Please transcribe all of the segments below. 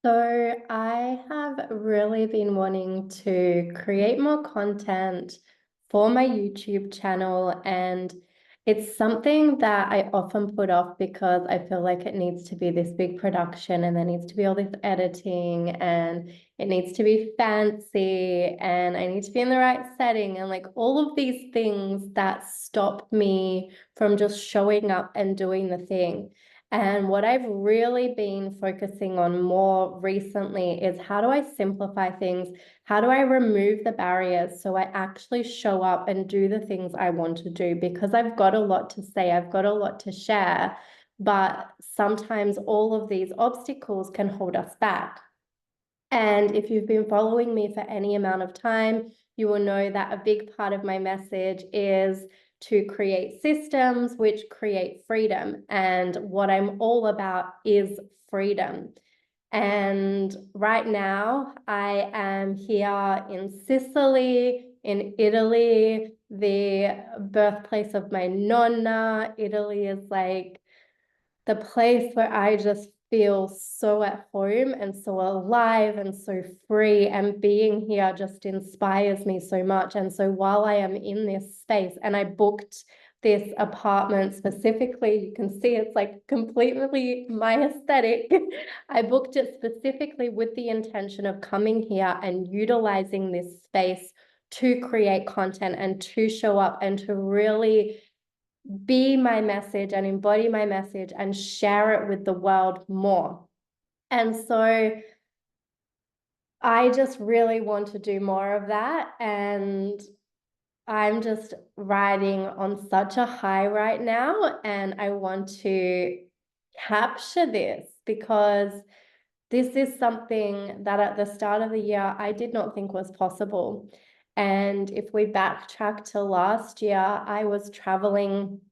So I have really been wanting to create more content for my YouTube channel, and it's something that I often put off because I feel like it needs to be this big production and there needs to be all this editing and it needs to be fancy and I need to be in the right setting and like all of these things that stop me from just showing up and doing the thing. And what I've really been focusing on more recently is how do I simplify things? How do I remove the barriers so I actually show up and do the things I want to do? Because I've got a lot to say, I've got a lot to share, but sometimes all of these obstacles can hold us back. And if you've been following me for any amount of time, you will know that a big part of my message is to create systems which create freedom. And what I'm all about is freedom. And right now, I am here in Sicily, in Italy, the birthplace of my nonna. Italy is like the place where I just feel so at home and so alive and so free. And being here just inspires me so much. And so while I am in this space, and I booked this apartment specifically, you can see it's like completely my aesthetic. I booked it specifically with the intention of coming here and utilizing this space to create content and to show up and to really be my message and embody my message and share it with the world more. And so I just really want to do more of that. And I'm just riding on such a high right now. And I want to capture this because this is something that at the start of the year, I did not think was possible. And if we backtrack to last year, I was traveling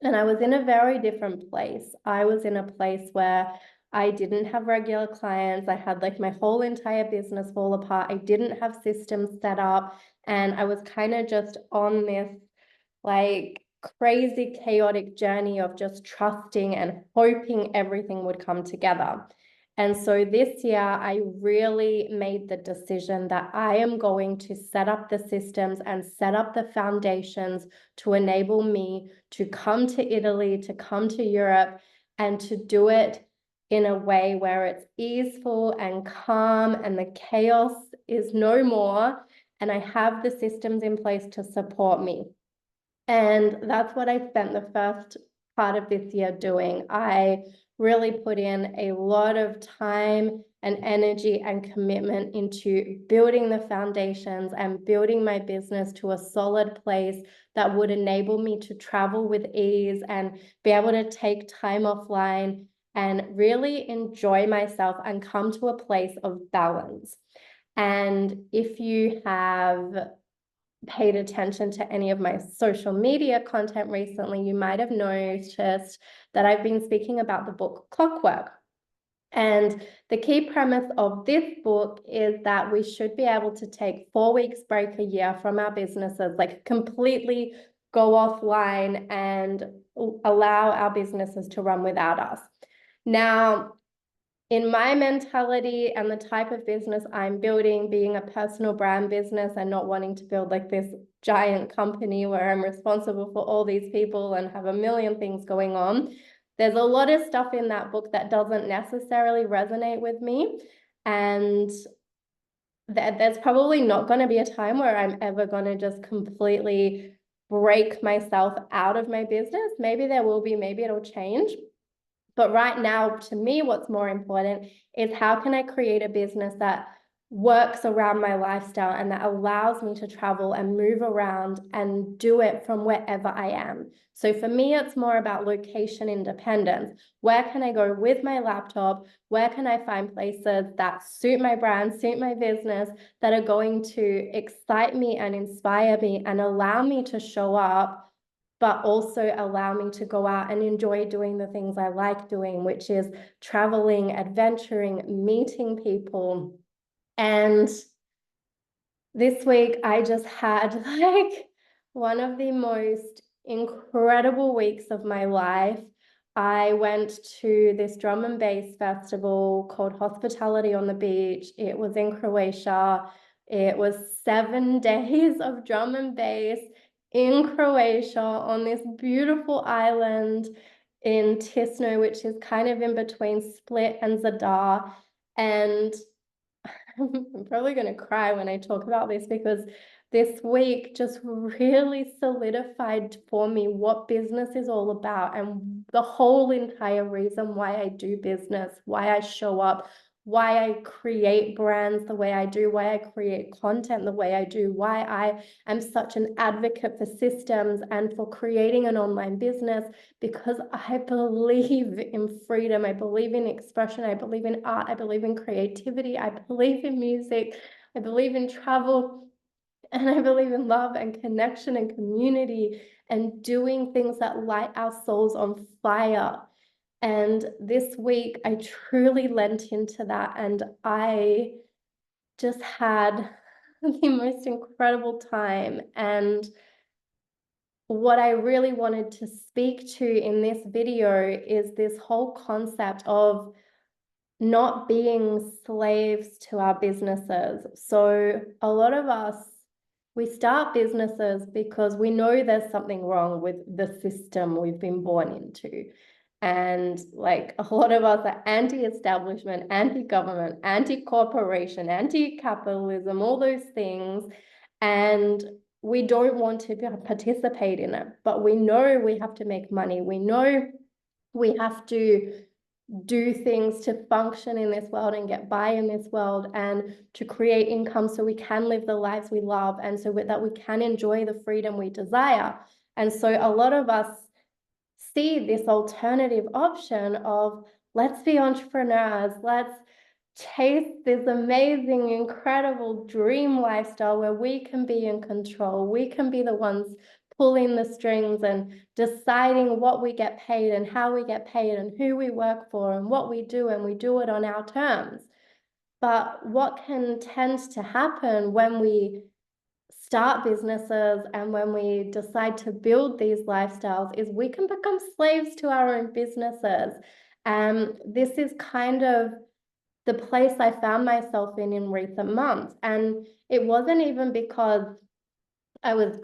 and I was in a very different place. I was in a place where I didn't have regular clients. I had like my whole entire business fall apart. I didn't have systems set up. And I was kind of just on this like crazy, chaotic journey of just trusting and hoping everything would come together. And so this year, I really made the decision that I am going to set up the systems and set up the foundations to enable me to come to Italy, to come to Europe, and to do it in a way where it's easeful and calm and the chaos is no more. And I have the systems in place to support me. And that's what I spent the first part of this year doing. I really put in a lot of time and energy and commitment into building the foundations and building my business to a solid place that would enable me to travel with ease and be able to take time offline and really enjoy myself and come to a place of balance. And if you have paid attention to any of my social media content recently, you might have noticed that I've been speaking about the book Clockwork. And the key premise of this book is that we should be able to take 4 weeks break a year from our businesses, like completely go offline and allow our businesses to run without us. Now, in my mentality and the type of business I'm building, being a personal brand business and not wanting to build like this giant company where I'm responsible for all these people and have a million things going on, there's a lot of stuff in that book that doesn't necessarily resonate with me. And there's probably not going to be a time where I'm ever going to just completely break myself out of my business. Maybe there will be, maybe it'll change. But right now, to me, what's more important is how can I create a business that works around my lifestyle and that allows me to travel and move around and do it from wherever I am. So for me, it's more about location independence. Where can I go with my laptop? Where can I find places that suit my brand, suit my business, that are going to excite me and inspire me and allow me to show up, but also allow me to go out and enjoy doing the things I like doing, which is traveling, adventuring, meeting people. And this week, I just had like one of the most incredible weeks of my life. I went to this drum and bass festival called Hospitality on the Beach. It was in Croatia. It was 7 days of drum and bass in Croatia on this beautiful island in Tisno, which is kind of in between Split and Zadar. And I'm probably going to cry when I talk about this, because this week just really solidified for me what business is all about, and the whole entire reason why I do business, why I show up, why I create brands the way I do, why I create content the way I do, why I am such an advocate for systems and for creating an online business, because I believe in freedom. I believe in expression. I believe in art. I believe in creativity. I believe in music. I believe in travel. And I believe in love and connection and community and doing things that light our souls on fire. And this week, I truly lent into that. And I just had the most incredible time. And what I really wanted to speak to in this video is this whole concept of not being slaves to our businesses. So a lot of us, we start businesses because we know there's something wrong with the system we've been born into. And like a lot of us are anti-establishment, anti-government, anti-corporation, anti-capitalism, all those things. And we don't want to participate in it, but we know we have to make money. We know we have to do things to function in this world and get by in this world, and to create income so we can live the lives we love, and so that we can enjoy the freedom we desire. And so a lot of us see this alternative option of, let's be entrepreneurs, let's chase this amazing, incredible dream lifestyle where we can be in control. We can be the ones pulling the strings and deciding what we get paid and how we get paid and who we work for and what we do, and we do it on our terms. But what can tend to happen when we start businesses and when we decide to build these lifestyles is we can become slaves to our own businesses. This is kind of the place I found myself in recent months. And it wasn't even because I was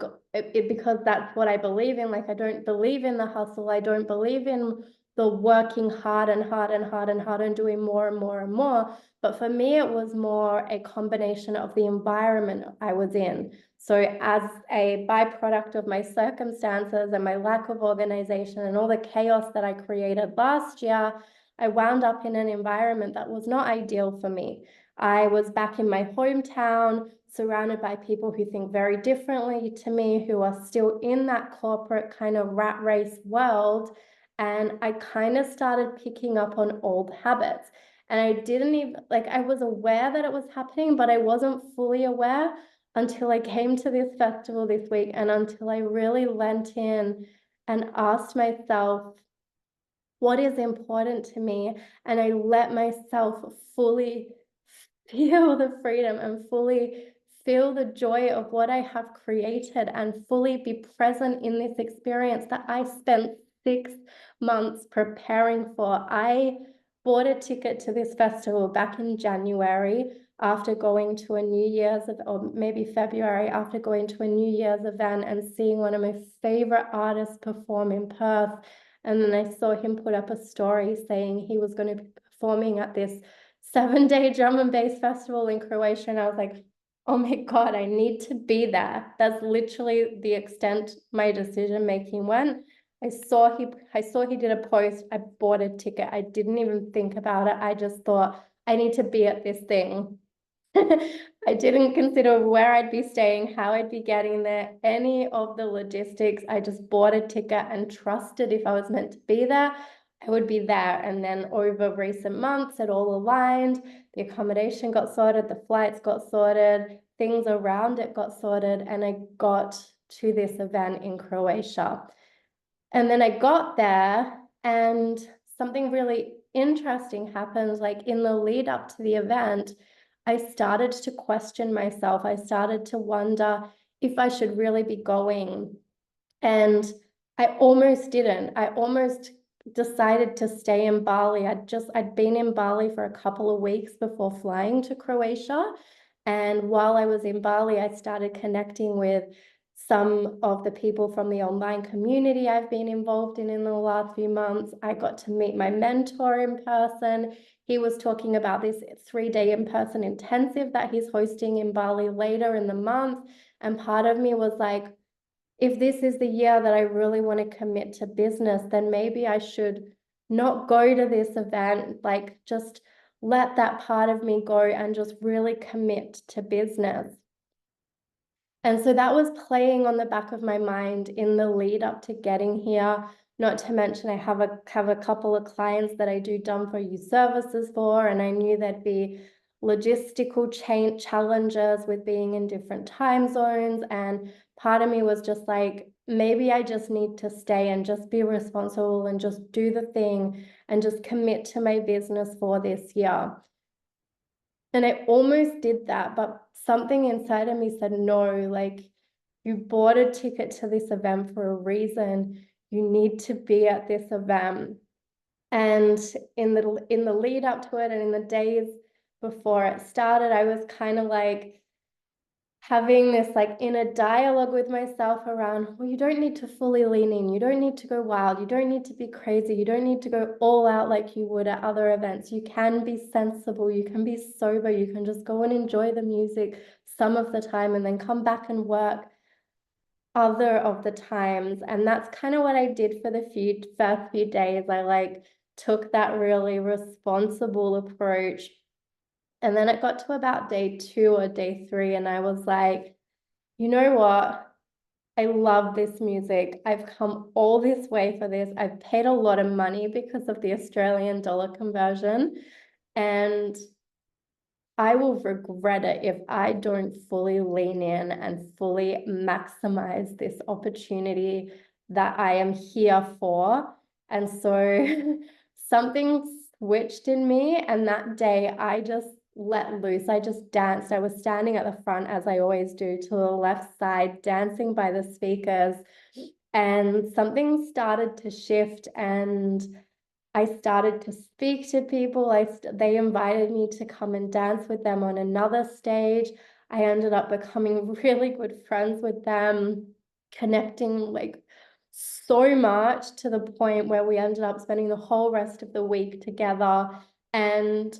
because that's what I believe in. Like, I don't believe in the hustle. I don't believe in the working hard and hard and hard and hard and doing more and more and more. But for me, it was more a combination of the environment I was in. So as a byproduct of my circumstances and my lack of organization and all the chaos that I created last year, I wound up in an environment that was not ideal for me. I was back in my hometown, surrounded by people who think very differently to me, who are still in that corporate kind of rat race world. And I kind of started picking up on old habits. And I didn't even, like, I was aware that it was happening, but I wasn't fully aware until I came to this festival this week, and until I really lent in and asked myself, what is important to me? And I let myself fully feel the freedom and fully feel the joy of what I have created, and fully be present in this experience that I spent 6 months preparing for. I bought a ticket to this festival back in January after going to a New Year's, or maybe February, after going to a New Year's event and seeing one of my favorite artists perform in Perth. And then I saw him put up a story saying he was going to be performing at this 7-day drum and bass festival in Croatia. And I was like, oh my God, I need to be there. That's literally the extent my decision making went. I saw he did a post. I bought a ticket. I didn't even think about it. I just thought, I need to be at this thing. I didn't consider where I'd be staying, how I'd be getting there, any of the logistics. I just bought a ticket and trusted if I was meant to be there, I would be there. And then over recent months, it all aligned. The accommodation got sorted, the flights got sorted, things around it got sorted, and I got to this event in Croatia. And then I got there, and something really interesting happened. Like, in the lead up to the event, I started to question myself. I started to wonder if I should really be going. And I almost didn't. I almost decided to stay in Bali. I'd been in Bali for a couple of weeks before flying to Croatia. And while I was in Bali, I started connecting with some of the people from the online community I've been involved in the last few months. I got to meet my mentor in person. He was talking about this 3-day in-person intensive that he's hosting in Bali later in the month. And part of me was like, if this is the year that I really want to commit to business, then maybe I should not go to this event, like just let that part of me go and just really commit to business. And so that was playing on the back of my mind in the lead up to getting here. Not to mention, I have a couple of clients that I do done for you services for, and I knew there'd be logistical challenges with being in different time zones. And part of me was just like, maybe I just need to stay and just be responsible and just do the thing and just commit to my business for this year. And I almost did that, but something inside of me said, no, like you bought a ticket to this event for a reason. You need to be at this event. And in the lead up to it and in the days before it started, I was kind of like having this like inner dialogue with myself around, well, you don't need to fully lean in. You don't need to go wild. You don't need to be crazy. You don't need to go all out like you would at other events. You can be sensible. You can be sober. You can just go and enjoy the music some of the time and then come back and work other of the times. And that's kind of what I did for the first few days. I like took that really responsible approach. And then it got to about day 2 or day 3, and I was like, you know what? I love this music. I've come all this way for this. I've paid a lot of money because of the Australian dollar conversion, and I will regret it if I don't fully lean in and fully maximize this opportunity that I am here for. And so something switched in me, and that day I just let loose. I just danced. I was standing at the front, as I always do, to the left side, dancing by the speakers, and something started to shift, and I started to speak to people. They invited me to come and dance with them on another stage. I ended up becoming really good friends with them, connecting like so much to the point where we ended up spending the whole rest of the week together. And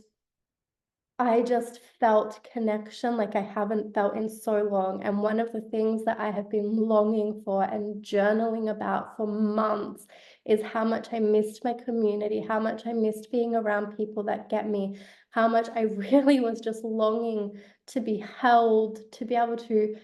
I just felt connection like I haven't felt in so long. And one of the things that I have been longing for and journaling about for months is how much I missed my community, how much I missed being around people that get me, how much I really was just longing to be held, to be able to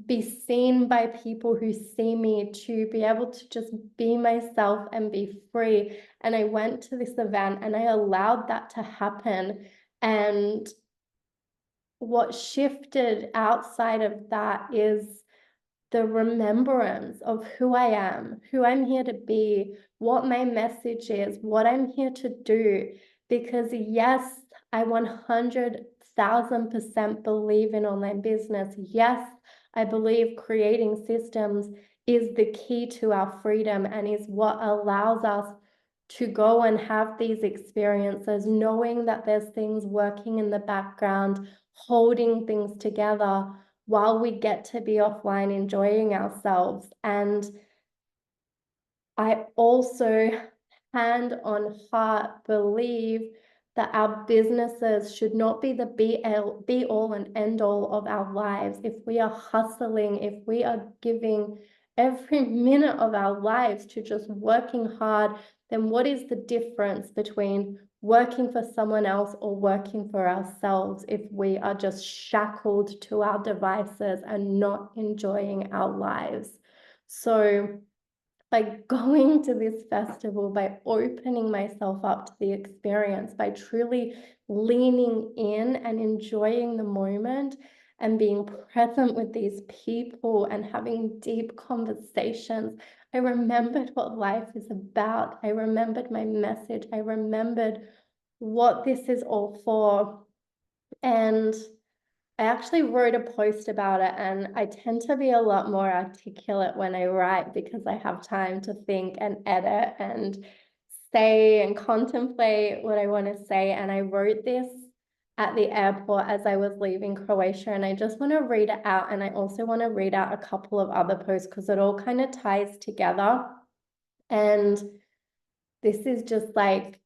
be seen by people who see me, to be able to just be myself and be free. And I went to this event and I allowed that to happen. And what shifted outside of that is the remembrance of who I am, who I'm here to be, what my message is, what I'm here to do. Because yes, I 100,000% believe in online business. Yes, I believe creating systems is the key to our freedom and is what allows us to go and have these experiences, knowing that there's things working in the background, holding things together while we get to be offline enjoying ourselves. And I also, hand on heart, believe that our businesses should not be the be all and end all of our lives. If we are hustling, if we are giving every minute of our lives to just working hard, then what is the difference between working for someone else or working for ourselves if we are just shackled to our devices and not enjoying our lives? So by going to this festival, by opening myself up to the experience, by truly leaning in and enjoying the moment and being present with these people and having deep conversations, I remembered what life is about. I remembered my message. I remembered what this is all for. And I actually wrote a post about it, and I tend to be a lot more articulate when I write because I have time to think and edit and say and contemplate what I want to say. And I wrote this at the airport as I was leaving Croatia. And I just want to read it out. And I also want to read out a couple of other posts because it all kind of ties together. And this is just like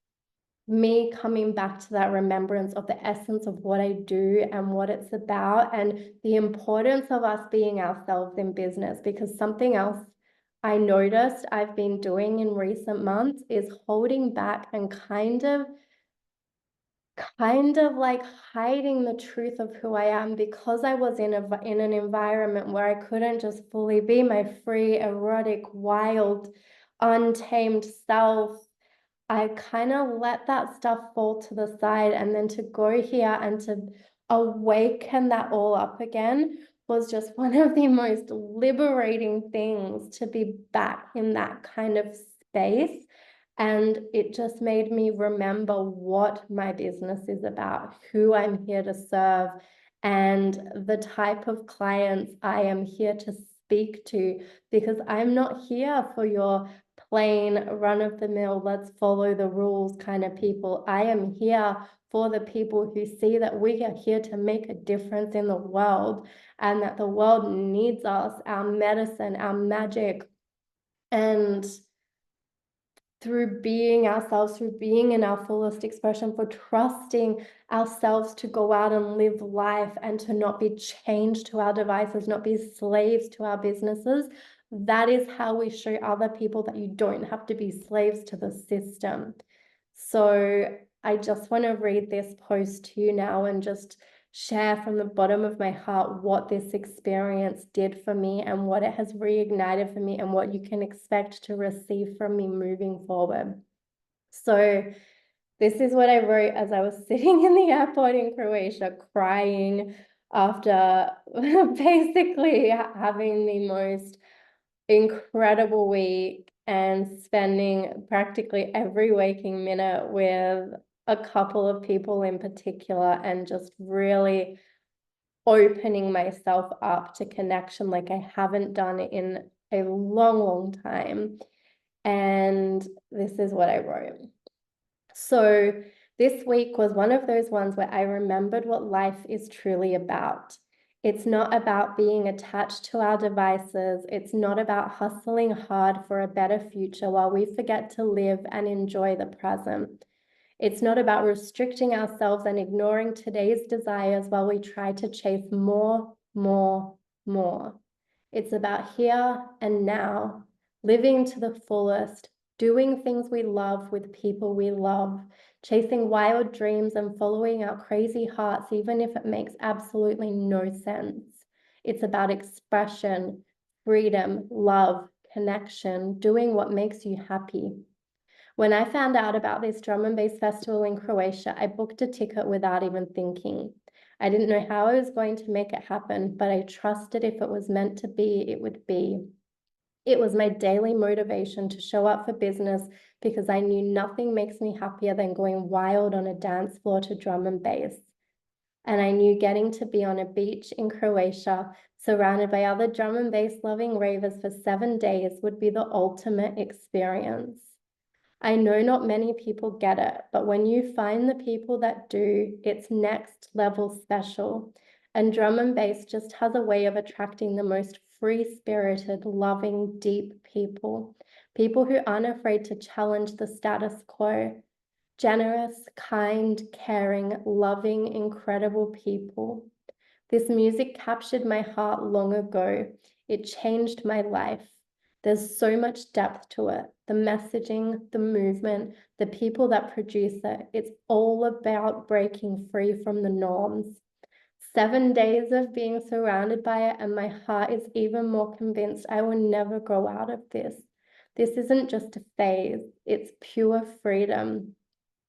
me coming back to that remembrance of the essence of what I do and what it's about, and the importance of us being ourselves in business. Because something else I noticed I've been doing in recent months is holding back and kind of like hiding the truth of who I am, because I was in an environment where I couldn't just fully be my free, erotic, wild, untamed self. I kind of let that stuff fall to the side, and then to go here and to awaken that all up again was just one of the most liberating things, to be back in that kind of space. And it just made me remember what my business is about, who I'm here to serve, and the type of clients I am here to speak to, because I'm not here for your plain run-of-the-mill, let's follow the rules kind of people. I am here for the people who see that we are here to make a difference in the world, and that the world needs us, our medicine, our magic. And through being ourselves, through being in our fullest expression, for trusting ourselves to go out and live life and to not be chained to our devices, not be slaves to our businesses. That is how we show other people that you don't have to be slaves to the system. So I just want to read this post to you now and just share from the bottom of my heart what this experience did for me and what it has reignited for me and what you can expect to receive from me moving forward. So this is what I wrote as I was sitting in the airport in Croatia, crying after basically having the most incredible week and spending practically every waking minute with a couple of people in particular, and just really opening myself up to connection like I haven't done in a long, long time. And this is what I wrote. So this week was one of those ones where I remembered what life is truly about. It's not about being attached to our devices. It's not about hustling hard for a better future while we forget to live and enjoy the present. It's not about restricting ourselves and ignoring today's desires while we try to chase more, more, more. It's about here and now, living to the fullest, doing things we love with people we love, chasing wild dreams and following our crazy hearts, even if it makes absolutely no sense. It's about expression, freedom, love, connection, doing what makes you happy. When I found out about this drum and bass festival in Croatia, I booked a ticket without even thinking. I didn't know how I was going to make it happen, but I trusted if it was meant to be, it would be. It was my daily motivation to show up for business, because I knew nothing makes me happier than going wild on a dance floor to drum and bass. And I knew getting to be on a beach in Croatia, surrounded by other drum and bass loving ravers for 7 days, would be the ultimate experience. I know not many people get it, but when you find the people that do, it's next level special. And drum and bass just has a way of attracting the most free-spirited, loving, deep people. People who aren't afraid to challenge the status quo. Generous, kind, caring, loving, incredible people. This music captured my heart long ago. It changed my life. There's so much depth to it. The messaging, the movement, the people that produce it. It's all about breaking free from the norms. 7 days of being surrounded by it, and my heart is even more convinced I will never grow out of this. This isn't just a phase, it's pure freedom.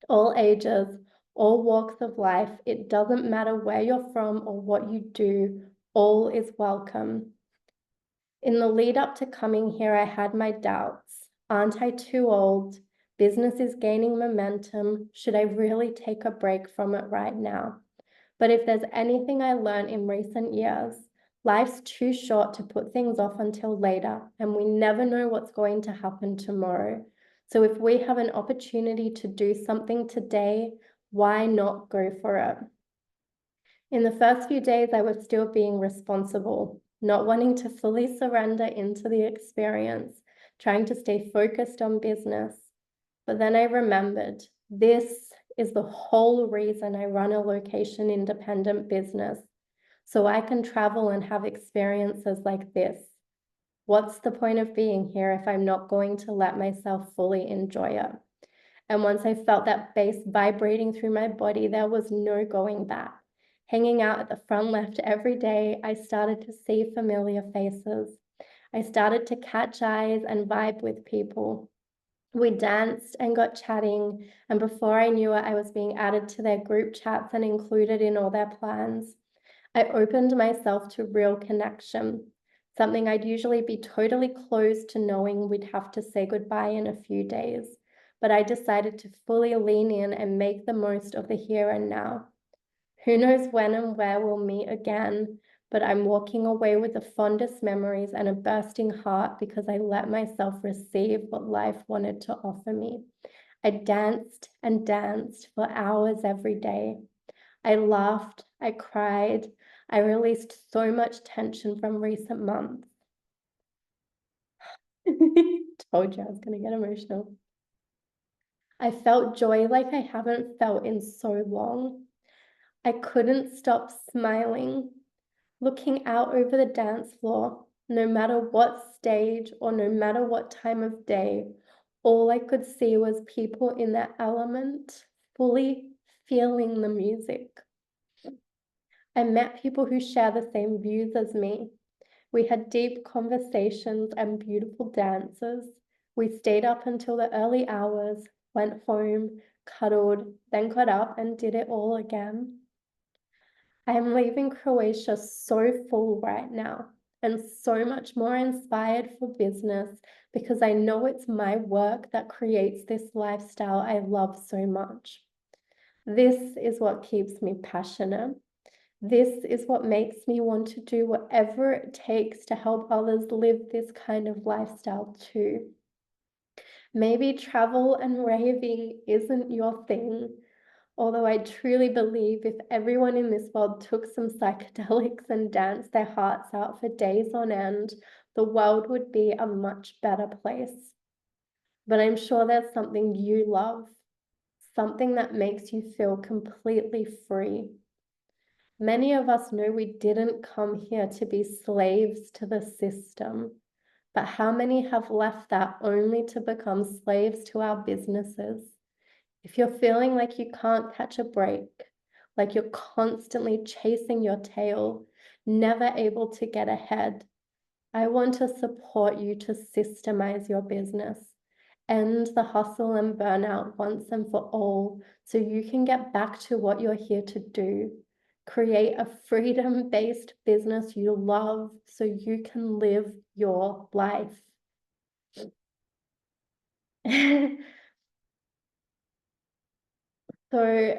All ages, all walks of life. It doesn't matter where you're from or what you do, all is welcome. In the lead up to coming here, I had my doubts. Aren't I too old? Business is gaining momentum. Should I really take a break from it right now? But if there's anything I learned in recent years, life's too short to put things off until later, and we never know what's going to happen tomorrow. So if we have an opportunity to do something today, why not go for it? In the first few days, I was still being responsible, not wanting to fully surrender into the experience, trying to stay focused on business. But then I remembered this is the whole reason I run a location independent business, so I can travel and have experiences like this. What's the point of being here if I'm not going to let myself fully enjoy it? And once I felt that bass vibrating through my body, there was no going back. Hanging out at the front left every day, I started to see familiar faces. I started to catch eyes and vibe with people. We danced and got chatting, and before I knew it, I was being added to their group chats and included in all their plans. I opened myself to real connection, something I'd usually be totally closed to knowing we'd have to say goodbye in a few days. But I decided to fully lean in and make the most of the here and now. Who knows when and where we'll meet again, but I'm walking away with the fondest memories and a bursting heart because I let myself receive what life wanted to offer me. I danced and danced for hours every day. I laughed, I cried, I released so much tension from recent months. Told you I was going to get emotional. I felt joy like I haven't felt in so long. I couldn't stop smiling, looking out over the dance floor, no matter what stage or no matter what time of day. All I could see was people in their element, fully feeling the music. I met people who share the same views as me. We had deep conversations and beautiful dances. We stayed up until the early hours, went home, cuddled, then got up and did it all again. I am leaving Croatia so full right now and so much more inspired for business because I know it's my work that creates this lifestyle I love so much. This is what keeps me passionate. This is what makes me want to do whatever it takes to help others live this kind of lifestyle too. Maybe travel and raving isn't your thing, although I truly believe if everyone in this world took some psychedelics and danced their hearts out for days on end, the world would be a much better place. But I'm sure there's something you love, something that makes you feel completely free. Many of us know we didn't come here to be slaves to the system, but how many have left that only to become slaves to our businesses? If you're feeling like you can't catch a break, like you're constantly chasing your tail, never able to get ahead, I want to support you to systemize your business, end the hustle and burnout once and for all, so you can get back to what you're here to do. Create a freedom-based business you love so you can live your life. So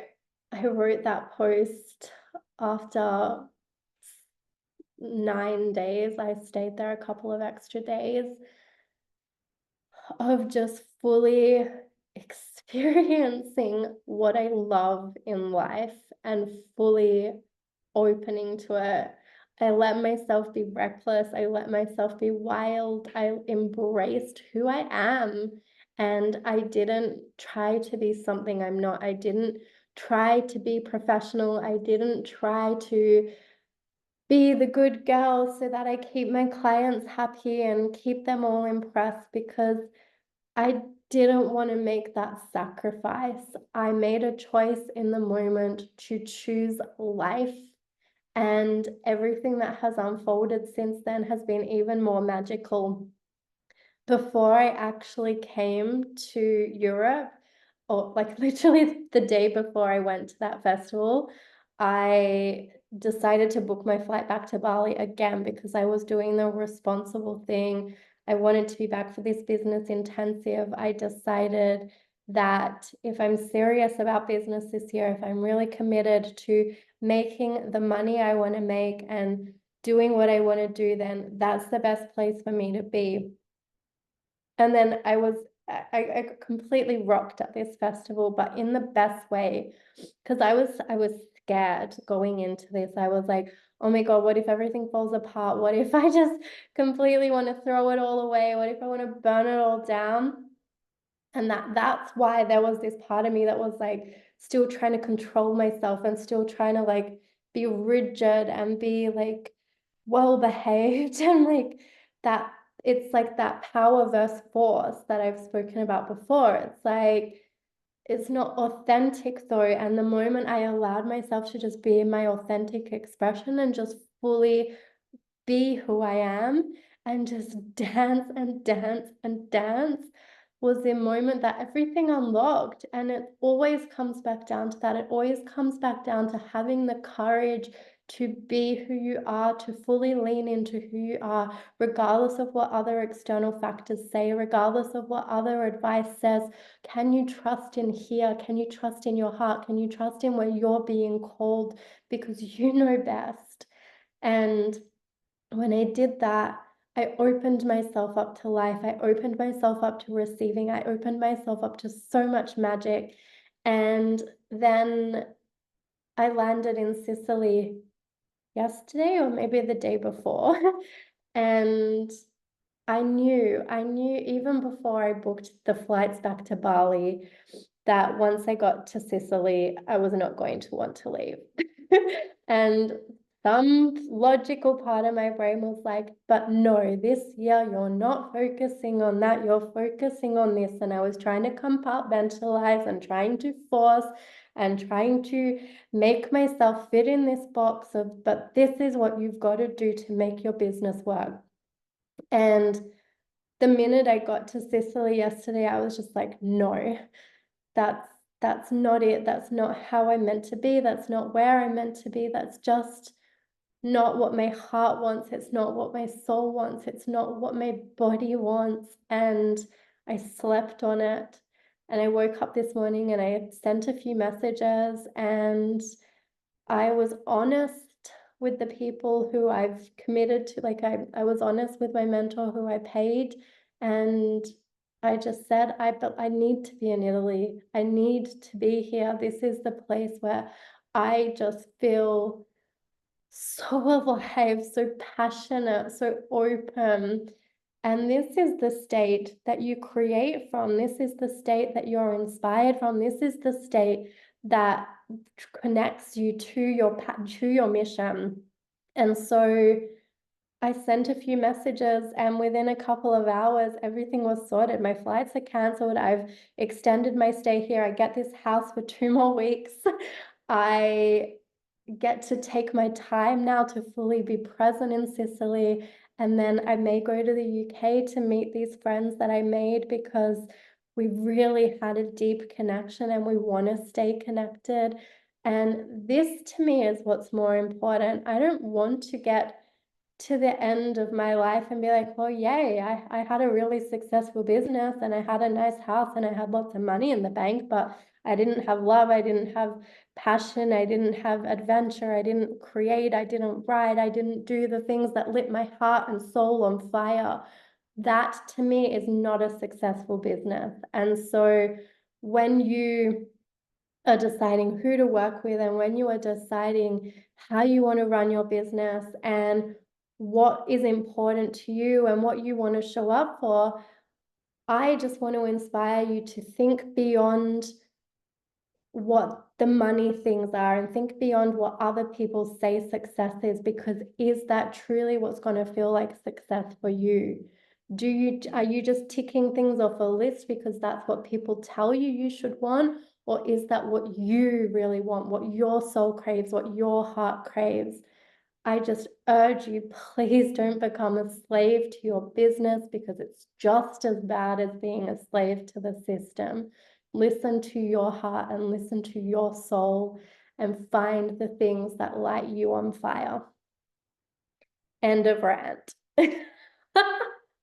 I wrote that post after 9 days. I stayed there a couple of extra days of just fully experiencing what I love in life and fully opening to it. I let myself be reckless. I let myself be wild. I embraced who I am. And I didn't try to be something I'm not. I didn't try to be professional. I didn't try to be the good girl so that I keep my clients happy and keep them all impressed because I didn't want to make that sacrifice. I made a choice in the moment to choose life, and everything that has unfolded since then has been even more magical. Before I actually came to Europe, or like literally the day before I went to that festival, I decided to book my flight back to Bali again because I was doing the responsible thing. I wanted to be back for this business intensive. I decided that if I'm serious about business this year, if I'm really committed to making the money I want to make and doing what I want to do, then that's the best place for me to be. And then I was I completely rocked at this festival, but in the best way, because I was scared going into this. I was like, oh my God, what if everything falls apart? What if I just completely want to throw it all away? What if I want to burn it all down? And that's why there was this part of me that was like still trying to control myself and still trying to like be rigid and be like well behaved and like that. It's like that power versus force that I've spoken about before. It's like it's not authentic though. And the moment I allowed myself to just be in my authentic expression and just fully be who I am and just dance and dance and dance was the moment that everything unlocked. And it always comes back down to that. It always comes back down to having the courage to be who you are, to fully lean into who you are, regardless of what other external factors say, regardless of what other advice says. Can you trust in here? Can you trust in your heart? Can you trust in where you're being called? Because you know best. And when I did that, I opened myself up to life. I opened myself up to receiving. I opened myself up to so much magic. And then I landed in Sicily yesterday or maybe the day before. And I knew even before I booked the flights back to Bali that once I got to Sicily, I was not going to want to leave. And some logical part of my brain was like, but no, this year you're not focusing on that, you're focusing on this. And I was trying to compartmentalize and trying to force and trying to make myself fit in this box of, but this is what you've got to do to make your business work. And the minute I got to Sicily yesterday, I was just like, no, that's that's not it. That's not how I'm meant to be. That's not where I'm meant to be. That's just not what my heart wants. It's not what my soul wants. It's not what my body wants. And I slept on it. And I woke up this morning and I sent a few messages and I was honest with the people who I've committed to. Like I was honest with my mentor who I paid, and I just said, but I need to be in Italy. I need to be here. This is the place where I just feel so alive, so passionate, so open. And this is the state that you create from. This is the state that you're inspired from. This is the state that connects you to your mission. And so I sent a few messages, and within a couple of hours, everything was sorted. My flights are cancelled. I've extended my stay here. I get this house for 2 more weeks. I get to take my time now to fully be present in Sicily. And then I may go to the UK to meet these friends that I made because we really had a deep connection and we want to stay connected. And this to me is what's more important. I don't want to get to the end of my life and be like, well, yay, I had a really successful business and I had a nice house and I had lots of money in the bank, but I didn't have love, I didn't have passion, I didn't have adventure, I didn't create, I didn't write, I didn't do the things that lit my heart and soul on fire. That to me is not a successful business. And so when you are deciding who to work with and when you are deciding how you want to run your business and what is important to you and what you want to show up for, I just want to inspire you to think beyond what the money things are and think beyond what other people say success is, because is that truly what's going to feel like success for you? Are you just ticking things off a list because that's what people tell you you should want? Or is that what you really want, what your soul craves, what your heart craves? I just urge you, please don't become a slave to your business because it's just as bad as being a slave to the system. Listen to your heart and listen to your soul and find the things that light you on fire. End of rant.